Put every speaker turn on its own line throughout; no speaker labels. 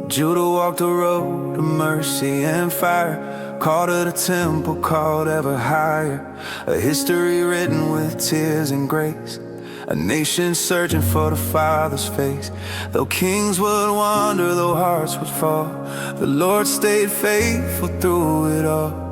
Judah walked the road of mercy and fire, called to the temple, called ever higher. A history written with tears and grace, a nation searching for the Father's face. Though kings would wander, though hearts would fall, the Lord stayed faithful through it all.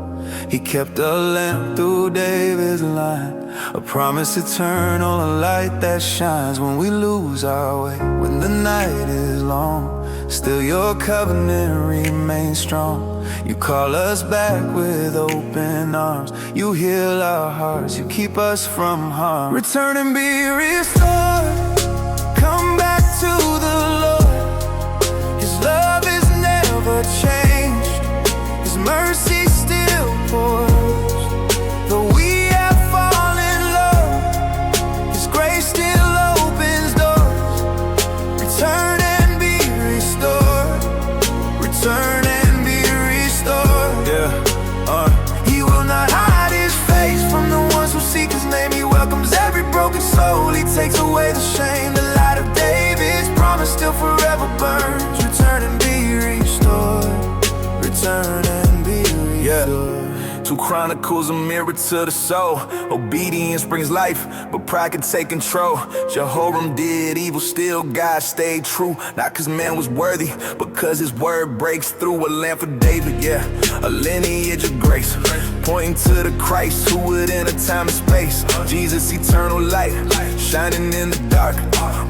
He kept a lamp through David's line, a promise eternal, a light that shines when we lose our way, when the night is long. Still your covenant remains strong. You call us back with open arms. You heal our hearts, you keep us from harm. Return and be restored. Come back to the Lord. His love is never changed. His mercy still pours. Though we have fallen low, His grace still opens doors. Return and be restored. Return and be restored. He will not hide His face from the ones who seek His name. He welcomes every broken soul. He takes away the shame. The light of David's promise still forever burns. Return and be restored. Return and be restored.
2Chronicles, a mirror to the soul. Obedience brings life, but pride can take control. Jehoram did evil, still God stayed true. Not cause man was worthy, but cause his word breaks through. A lamp for David, yeah, a lineage of grace, pointing to the Christ who would enter time and space. Jesus, eternal light, shining in the dark,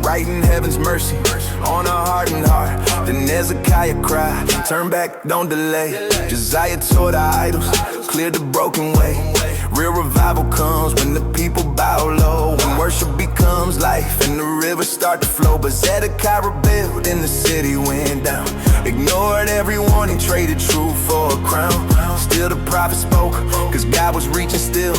writing heaven's mercy on a hardened heart. Then Hezekiah cried, turn back, don't delay. Josiah tore the idols, cleared the broken way. Real revival comes when the people bow low, when worship becomes life and the rivers start to flow. But Hezekiah rebelled and the city went down, ignored every warning, traded truth for a crown. Still the prophet spoke, cause God was reaching still.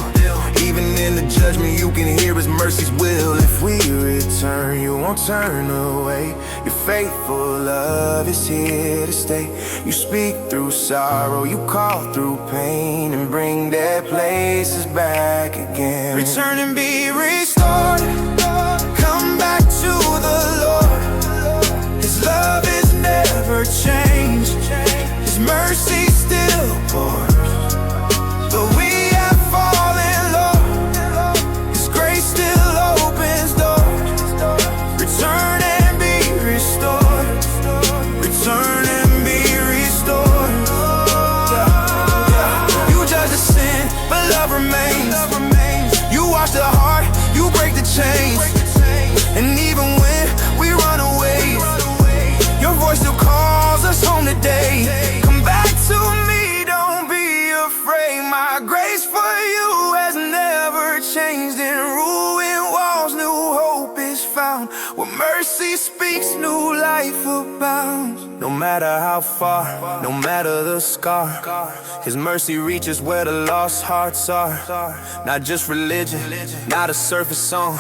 Even in the judgment you can hear His mercy's will. If we return, you won't turn away. Your faithful love is here to stay. You speak through sorrow, you call through pain, and bring dead places back again.
Return and be restored. Come back to the Lord. His love is never changed. His mercy still pours. Though we have fallen low, His grace still opens doors. Return and be restored. Return and be restored. You judge the sin, but love remains. You wash the heart, you break the chains. And even when we run away, your voice still calls us home today. Come back to me, don't be afraid. My grace for you has never changed. In ruined walls, new hope is found. Where mercy speaks, new life abounds.
No matter how far, no matter the scar, His mercy reaches where the lost hearts are. Not just religion, not a surface song.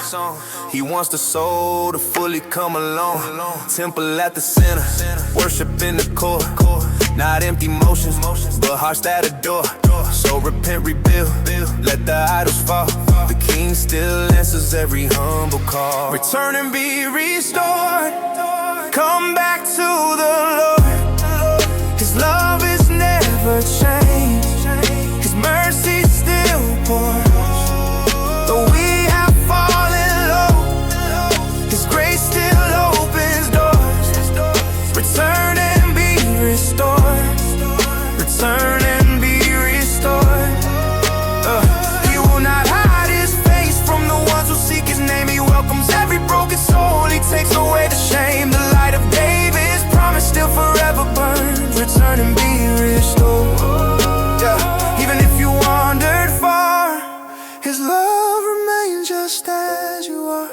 He wants the soul to fully come along. Temple at the center, worship in the core. Not empty motions, but hearts that adore. So repent, rebuild, let the idols fall. The King still answers every humble call.
Return and be restored. Come back to the Lord. His love is never changed. His mercy still pours. Though we have fallen low, His grace still opens doors. Return and be restored. Return and be restored. He will not hide His face from the ones who seek His name. He welcomes every broken soul. He takes away the shame. The light of David's promise still forever burns. Return and be restored. Even if you wandered far, His love remains just as you are.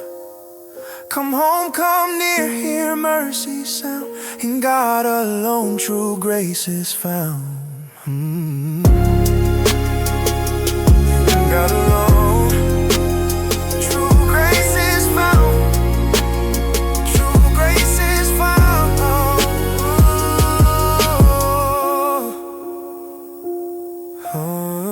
Come home, come near, hear mercy sound. In God alone true grace is found. In God alone true grace is found. True grace is found. Oh.